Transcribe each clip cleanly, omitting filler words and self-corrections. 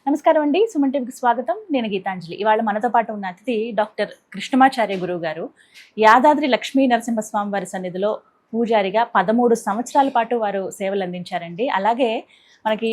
నమస్కారం అండి. సుమన్ టీవీకి స్వాగతం. నేను గీతాంజలి. ఇవాళ మనతో పాటు ఉన్న అతిథి డాక్టర్ కృష్ణమాచార్య గురువు గారు. యాదాద్రి లక్ష్మీ నరసింహస్వామి వారి సన్నిధిలో పూజారిగా 13 సంవత్సరాల పాటు వారు సేవలు అందించారండి. అలాగే మనకి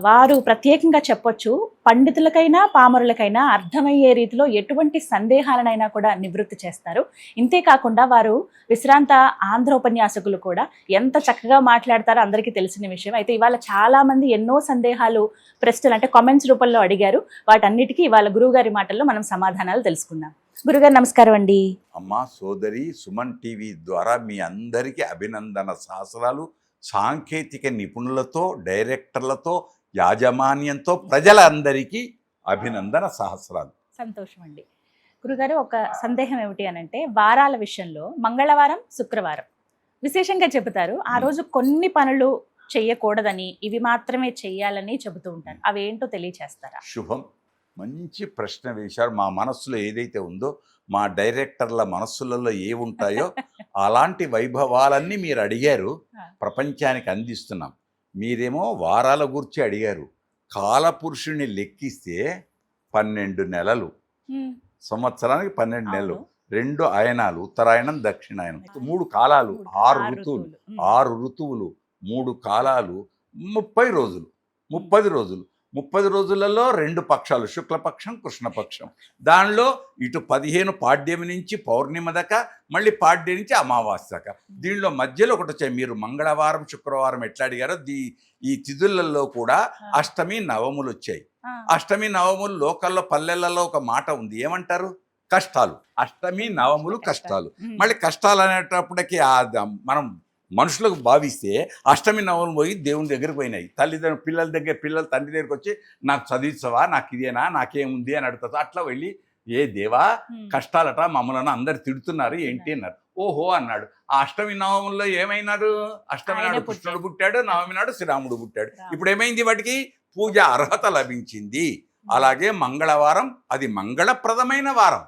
వారు ప్రత్యేకంగా చెప్పొచ్చు, పండితులకైనా పామరులకైనా అర్థమయ్యే రీతిలో ఎటువంటి సందేహాలనైనా కూడా నివృత్తి చేస్తారు. ఇంతేకాకుండా వారు విశ్రాంత ఆంధ్ర ఉపన్యాసకులు కూడా. ఎంత చక్కగా మాట్లాడతారో అందరికీ తెలిసిన విషయం. అయితే ఇవాళ చాలా మంది ఎన్నో సందేహాలు, ప్రశ్నలు అంటే కామెంట్స్ రూపంలో అడిగారు. వాటన్నిటికీ ఇవాళ గురువు గారి మాటల్లో మనం సమాధానాలు తెలుసుకుందాం. గురుగారు నమస్కారం అండి. అమ్మా సోదరి, సుమన్ టీవీ ద్వారా మీ అందరికీ అభినందన సహస్రాలు. సాంకేతిక నిపుణులతో, డైరెక్టర్లతో, యాజమాన్యంతో ప్రజలందరికీ అభినందన సహస్రాలు. సంతోషం అండి. గురుగారు, ఒక సందేహం ఏమిటి అనంటే, వారాల విషయంలో మంగళవారం, శుక్రవారం విశేషంగా చెబుతారు. ఆ రోజు కొన్ని పనులు చెయ్యకూడదని, ఇవి మాత్రమే చెయ్యాలని చెబుతూ ఉంటారు. అవేంటో తెలియచేస్తారా? శుభం. మంచి ప్రశ్న వేశారు. మా మనస్సులో ఏదైతే ఉందో, మా డైరెక్టర్ల మనస్సులలో ఏముంటాయో అలాంటి వైభవాలన్నీ మీరు అడిగారు, ప్రపంచానికి అందిస్తున్నాం. మీరేమో వారాల గురించి అడిగారు. కాలపురుషుని లెక్కిస్తే 12 నెలలు, సంవత్సరానికి 12 నెలలు, 2 అయనాలు, ఉత్తరాయణం, దక్షిణాయనం, 3 కాలాలు, 6 ఋతువులు, 6 ఋతువులు, 3 కాలాలు, 30 రోజులు, 30 రోజులు. 30 రోజులలో 2 పక్షాలు, శుక్లపక్షం, కృష్ణపక్షం. దానిలో ఇటు 15 పాడ్యమి నుంచి పౌర్ణిమ దాకా, మళ్ళీ పాడ్యం నుంచి అమావాస్య దాకా. దీనిలో మధ్యలో ఒకటి వచ్చాయి. మీరు మంగళవారం, శుక్రవారం ఎట్లా అడిగారో ఈ తిథులలో కూడా అష్టమి, నవములు వచ్చాయి. అష్టమి, నవములు లోకల్లో, పల్లెలలో ఒక మాట ఉంది. ఏమంటారు? కష్టాలు. అష్టమి, నవములు కష్టాలు. మళ్ళీ కష్టాలు అనేటప్పటికీ మనం మనుషులకు భావిస్తే అష్టమి నవములు పోయి దేవుని దగ్గరికి పోయినాయి. తల్లిదండ్రులు పిల్లల తండ్రి దగ్గరికి వచ్చి, నాకు చదివించవా, నాకు ఇదేనా, నాకేముంది అని అడుగుతా. అట్లా వెళ్ళి, ఏ దేవా, కష్టాలట, మమ్మల్ని అందరు తిడుతున్నారు ఏంటి అన్నారు. ఓహో అన్నాడు. ఆ అష్టమి నవముల్లో ఏమైనాడు? అష్టమి నాడు కృష్ణుడు పుట్టాడు, నవమి నాడు శ్రీరాముడు పుట్టాడు. ఇప్పుడు ఏమైంది? వాటికి పూజ అర్హత లభించింది. అలాగే మంగళవారం, అది మంగళప్రదమైన వారం,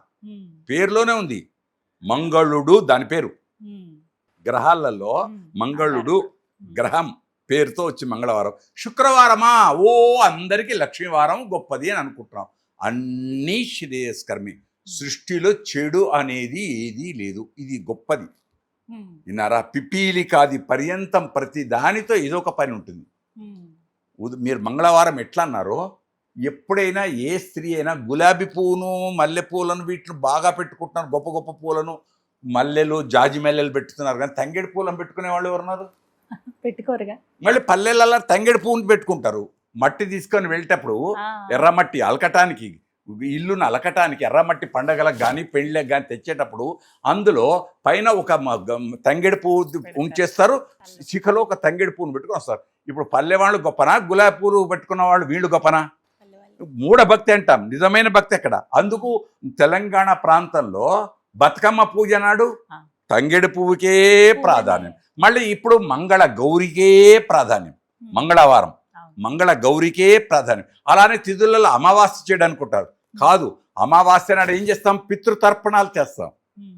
పేరులోనే ఉంది. మంగళుడు దాని పేరు. గ్రహాలలో మంగళుడు గ్రహం పేరుతో వచ్చి మంగళవారం. శుక్రవారమా, ఓ అందరికీ లక్ష్మీవారం గొప్పది అని అనుకుంటున్నాం. అన్నీ శ్రేయస్కరమే. సృష్టిలో చెడు అనేది ఏదీ లేదు. ఇది గొప్పది. విన్నారా? పిపీలికాది పర్యంతం ప్రతి దానితో ఏదో ఒక పని ఉంటుంది. మీరు మంగళవారం ఎట్లా అన్నారో, ఎప్పుడైనా ఏ స్త్రీ అయినా గులాబీ పువ్వును, మల్లెపూలను వీటిని బాగా పెట్టుకుంటున్నారు. గొప్ప గొప్ప పూలను, మల్లెలు, జాజి మల్లెలు పెట్టుతున్నారు. కానీ తంగేడు పూలను పెట్టుకునే వాళ్ళు ఎవరున్నారు? పెట్టుకోరుగా. మళ్ళీ పల్లెలలో తంగేడు పువ్వుని పెట్టుకుంటారు. మట్టి తీసుకొని వెళ్ళేటప్పుడు ఎర్రమట్టి అలకటానికి, ఇల్లును అలకటానికి ఎర్రమట్టి పండగలకు కానీ పెళ్ళకి కానీ తెచ్చేటప్పుడు అందులో పైన ఒక తంగేడు పువ్వు ఉంచేస్తారు, శిఖలో ఒక తంగేడు పువ్వును పెట్టుకుని వస్తారు. ఇప్పుడు పల్లె వాళ్ళు గొప్పనా, గులాబీ పువ్వు పెట్టుకున్న వాళ్ళు వీళ్ళు గొప్పనా? మూఢ భక్తి అంటాం. నిజమైన భక్తి ఎక్కడ? అందుకు తెలంగాణ ప్రాంతంలో బతుకమ్మ పూజ నాడు తంగేడు పువ్వుకే ప్రాధాన్యం. మళ్ళీ ఇప్పుడు మంగళ గౌరికే ప్రాధాన్యం. మంగళవారం మంగళ గౌరికే ప్రాధాన్యం. అలానే తిథులలో అమావాస్య చేయడానుకుంటారు. కాదు, అమావాస్య నాడు ఏం చేస్తాం? పితృతర్పణాలు చేస్తాం.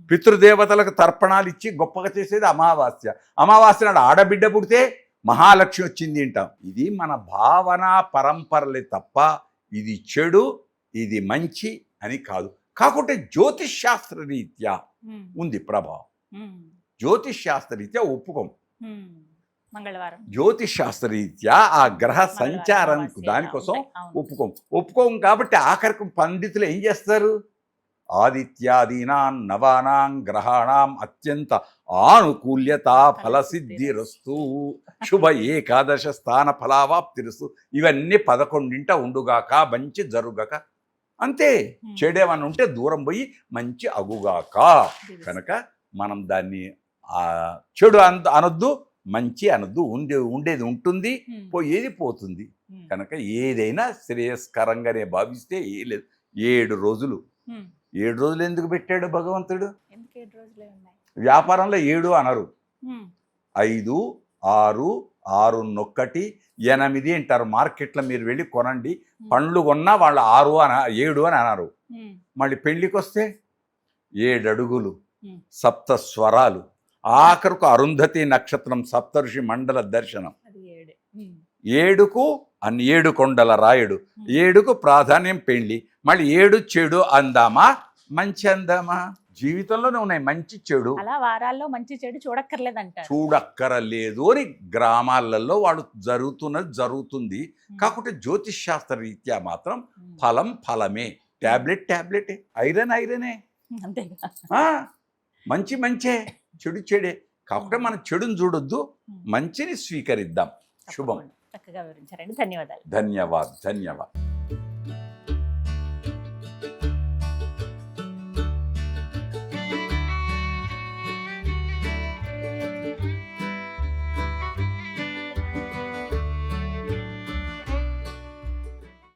పితృదేవతలకు తర్పణాలు ఇచ్చి గొప్పగా చేసేది అమావాస్య. అమావాస్య నాడు ఆడబిడ్డ పుడితే మహాలక్ష్మి వచ్చింది అంటాం. ఇది మన భావన పరంపరలే తప్ప ఇది చెడు, ఇది మంచి అని కాదు. కాకుంటే జ్యోతిష్ శాస్త్ర రీత్యా ఉంది ప్రభావం. జ్యోతిష్ శాస్త్ర రీత్యా ఒప్పుకోం. మంగళవారం జ్యోతిష్ శాస్త్ర రీత్యా ఆ గ్రహ సంచారం దానికోసం ఒప్పుకోం. కాబట్టి ఆఖరికి పండితులు ఏం చేస్తారు? ఆదిత్యాదీనాం నవానాం గ్రహాణం అత్యంత ఆనుకూల్యత ఫలసిద్ధిరస్తు శుభ ఏకాదశ స్థాన ఫలావాప్తిరస్తు. ఇవన్నీ 11 ఉండుగాక, మంచి జరుగక, అంతే. చెడేమన్నా ఉంటే దూరం పోయి మంచి అగుగాక. కనుక మనం దాన్ని చెడు అనొద్దు, మంచి అనొద్దు. ఉండేది ఉంటుంది, పోయేది పోతుంది. కనుక ఏదైనా శ్రేయస్కరంగానే భావిస్తే ఏ లేదు. 7 రోజులు. 7 రోజులు ఎందుకు పెట్టాడు భగవంతుడు? వ్యాపారంలో 7 అనరు. 5, 6, 6, 8 అంటారు. మార్కెట్లో మీరు వెళ్ళి కొనండి, పండ్లు కొన్నా వాళ్ళు 6 7 అని అన్నారు. మళ్ళీ పెళ్లికి వస్తే 7 అడుగులు, 7 స్వరాలు, ఆఖరుకు అరుంధతి నక్షత్రం, సప్తఋషి మండల దర్శనం. 7కు అన్ని 7 కొండల రాయుడు, 7కు ప్రాధాన్యం పెళ్లి, మళ్ళీ 7 చెడు అందామా మంచి అందామా, జీవితంలోనే ఉన్నాయి మంచి చెడు, అలా వారాల్లో మంచి చెడు చూడక్కర్లేదంటారు. చూడక్కరలేదు అని గ్రామాలలో వాళ్ళు జరుగుతుంది. కాకుంటే జ్యోతిష్ శాస్త్ర రీత్యా మాత్రం ఫలం ఫలమే, టాబ్లెట్ ఐరనే, అంతేగా. ఆ, మంచే, చెడు చెడే. కాకుంటే మనం చెడుని చూడొద్దు, మంచిని స్వీకరిద్దాం. శుభం. చక్కగా వివరించారండి. ధన్యవాదాలు. ధన్యవాద్.